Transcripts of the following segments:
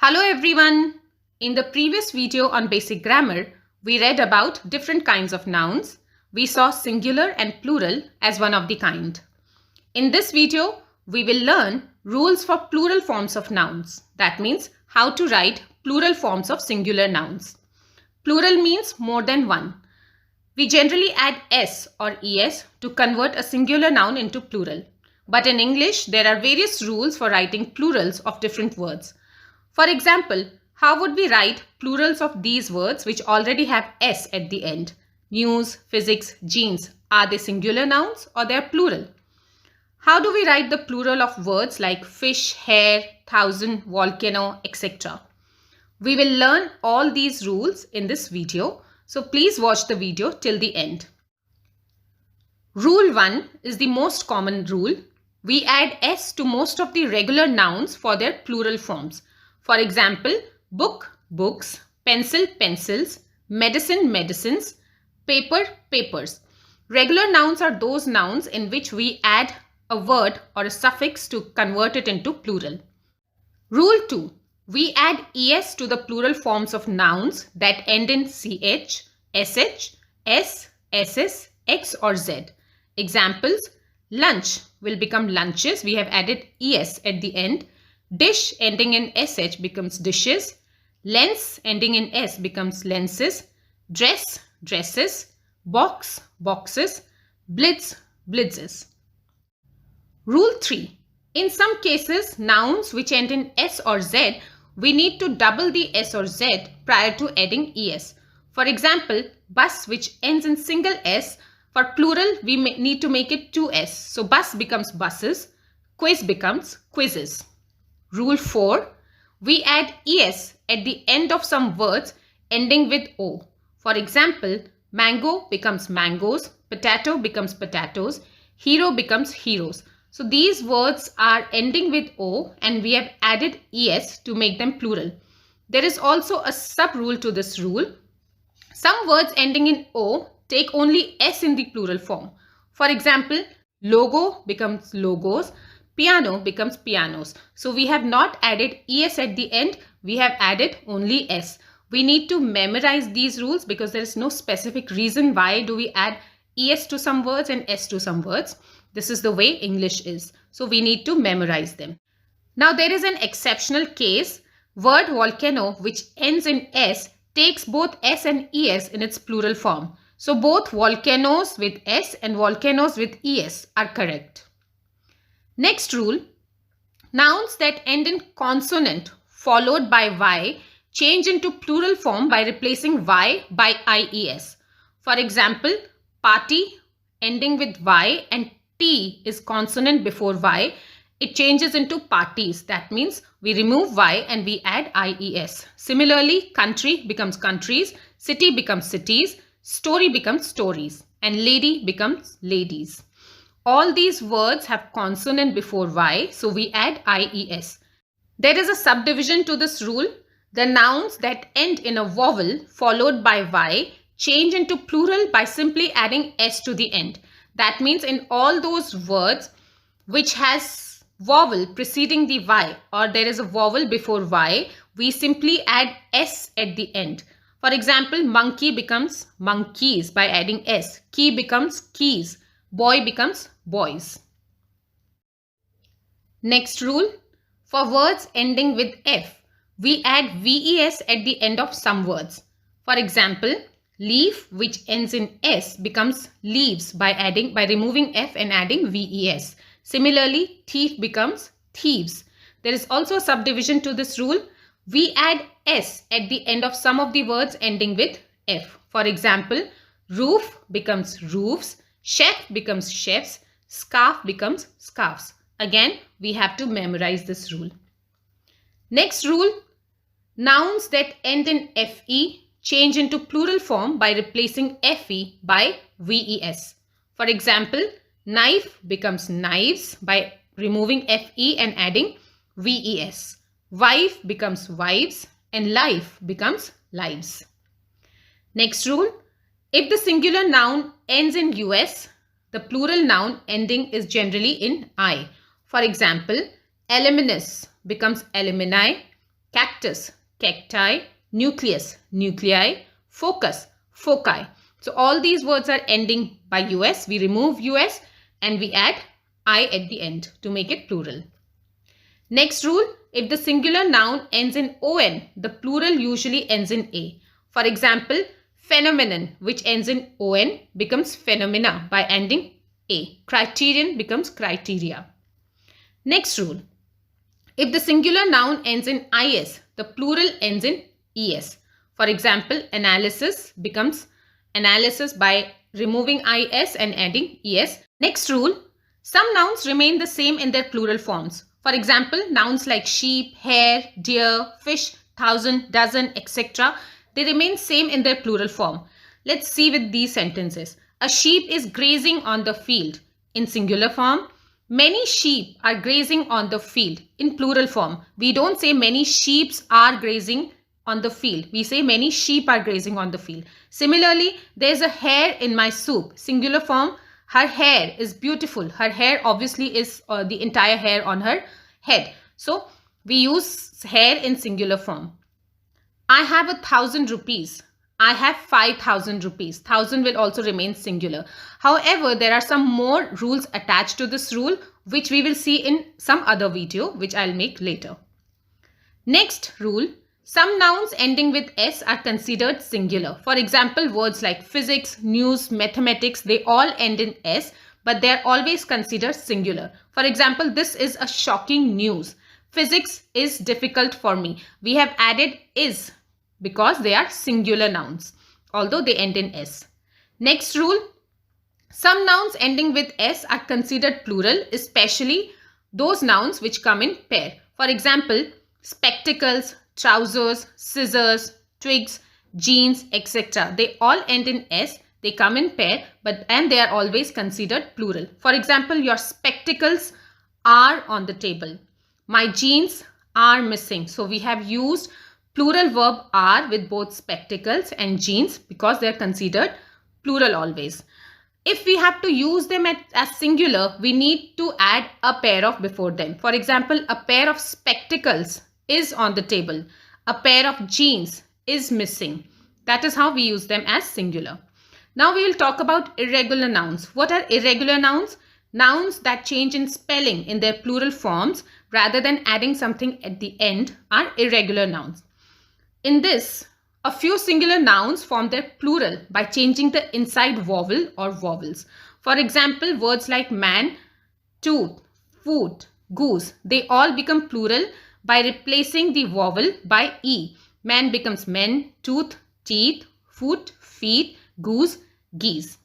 Hello everyone! In the previous video on basic grammar, we read about different kinds of nouns. We saw singular and plural as one of the kind. In this video, we will learn rules for plural forms of nouns. That means how to write plural forms of singular nouns. Plural means more than one. We generally add s or es to convert a singular noun into plural. But in English, there are various rules for writing plurals of different words. For example, how would we write plurals of these words which already have s at the end? News, physics, jeans. Are they singular nouns or they are plural? How do we write the plural of words like fish, hair, thousand, volcano, etc.? We will learn all these rules in this video, so please watch the video till the end. Rule 1 is the most common rule. We add s to most of the regular nouns for their plural forms. For example, book, books, pencil, pencils, medicine, medicines, paper, papers. Regular nouns are those nouns in which we add a word or a suffix to convert it into plural. Rule 2. We add es to the plural forms of nouns that end in ch, sh, s, ss, x or z. Examples: lunch will become lunches. We have added es at the end. Dish ending in sh becomes dishes. Lens ending in s becomes lenses. Dress, dresses. Box, boxes. Blitz, blitzes. Rule 3. In some cases, nouns which end in s or z, we need to double the s or z prior to adding es. For example, bus which ends in single s, for plural we need to make it 2s. So bus becomes buses. Quiz becomes quizzes. Rule 4. We add es at the end of some words ending with o. For example, mango becomes mangoes, potato becomes potatoes, hero becomes heroes. So these words are ending with o and we have added es to make them plural. There is also a sub-rule to this rule. Some words ending in o take only s in the plural form. For example, logo becomes logos. Piano becomes pianos. So we have not added es at the end. We have added only s. We need to memorize these rules because there is no specific reason why do we add es to some words and s to some words. This is the way English is. So we need to memorize them. Now there is an exceptional case. Word volcano which ends in s takes both s and es in its plural form. So both volcanoes with s and volcanoes with es are correct. Next rule, nouns that end in consonant followed by y change into plural form by replacing y by ies. For example, party ending with y and t is consonant before y. It changes into parties. That means we remove y and we add ies. Similarly, country becomes countries, city becomes cities, story becomes stories, and lady becomes ladies. All these words have consonant before y, so we add ies. There is a subdivision to this rule. The nouns that end in a vowel followed by y change into plural by simply adding s to the end. That means in all those words which has vowel preceding the y or there is a vowel before y, we simply add s at the end. For example, monkey becomes monkeys by adding s. Key becomes keys. Boy becomes boys. Next rule, for words ending with f, we add ves at the end of some words. For example, leaf which ends in s becomes leaves by removing f and adding ves. Similarly, thief becomes thieves. There is also a subdivision to this rule. We add s at the end of some of the words ending with f. For example, roof becomes roofs. Chef becomes chefs, scarf becomes scarves. Again, we have to memorize this rule. Next rule, nouns that end in fe change into plural form by replacing fe by ves. For example, knife becomes knives by removing fe and adding ves. Wife becomes wives and life becomes lives. Next rule, if the singular noun ends in us, the plural noun ending is generally in I. For example, alumnus becomes alumni, cactus, cacti, nucleus, nuclei, focus, foci. So all these words are ending by us. We remove us and we add I at the end to make it plural. Next rule, if the singular noun ends in on, the plural usually ends in a. For example, phenomenon, which ends in on, becomes phenomena by ending a. Criterion becomes criteria. Next rule, if the singular noun ends in is, the plural ends in es. For example, analysis becomes analysis by removing is and adding es. Next rule, some nouns remain the same in their plural forms. For example, nouns like sheep, hare, deer, fish, thousand, dozen, etc. They remain same in their plural form. Let's see with these sentences. A sheep is grazing on the field in singular form. Many sheep are grazing on the field in plural form. We don't say many sheeps are grazing on the field. We say many sheep are grazing on the field. Similarly, there's a hare in my soup. Singular form. Her hair is beautiful. Her hair obviously is the entire hair on her head. So we use hair in singular form. I have 1,000 rupees. I have 5,000 rupees. 1,000 will also remain singular. However, there are some more rules attached to this rule, which we will see in some other video, which I'll make later. Next rule, some nouns ending with s are considered singular. For example, words like physics, news, mathematics, they all end in s, but they are always considered singular. For example, this is a shocking news. Physics is difficult for me. We have added is because they are singular nouns, although they end in s. Next rule, some nouns ending with s are considered plural, especially those nouns which come in pair. For example, spectacles, trousers, scissors, twigs, jeans, etc. They all end in s. They come in pair, and they are always considered plural. For example, your spectacles are on the table. My jeans are missing. So we have used plural verb are with both spectacles and jeans because they are considered plural always. If we have to use them as singular, we need to add a pair of before them. For example, a pair of spectacles is on the table. A pair of jeans is missing. That is how we use them as singular. Now we will talk about irregular nouns. What are irregular nouns? Nouns that change in spelling in their plural forms rather than adding something at the end are irregular nouns. In this, a few singular nouns form their plural by changing the inside vowel or vowels. For example, words like man, tooth, foot, goose, they all become plural by replacing the vowel by e. Man becomes men, tooth, teeth, foot, feet, goose, geese.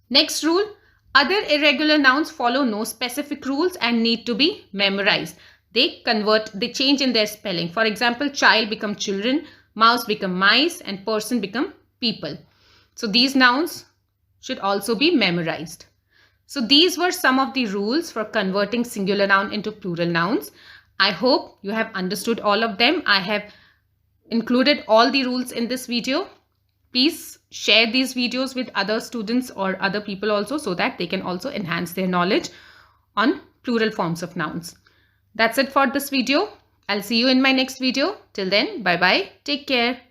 Next rule, other irregular nouns follow no specific rules and need to be memorized. They change in their spelling. For example, child become children, mouse become mice, and person become people. So these nouns should also be memorized. So these were some of the rules for converting singular noun into plural nouns. I hope you have understood all of them. I have included all the rules in this video. Please share these videos with other students or other people also so that they can also enhance their knowledge on plural forms of nouns. That's it for this video. I'll see you in my next video. Till then, bye-bye. Take care.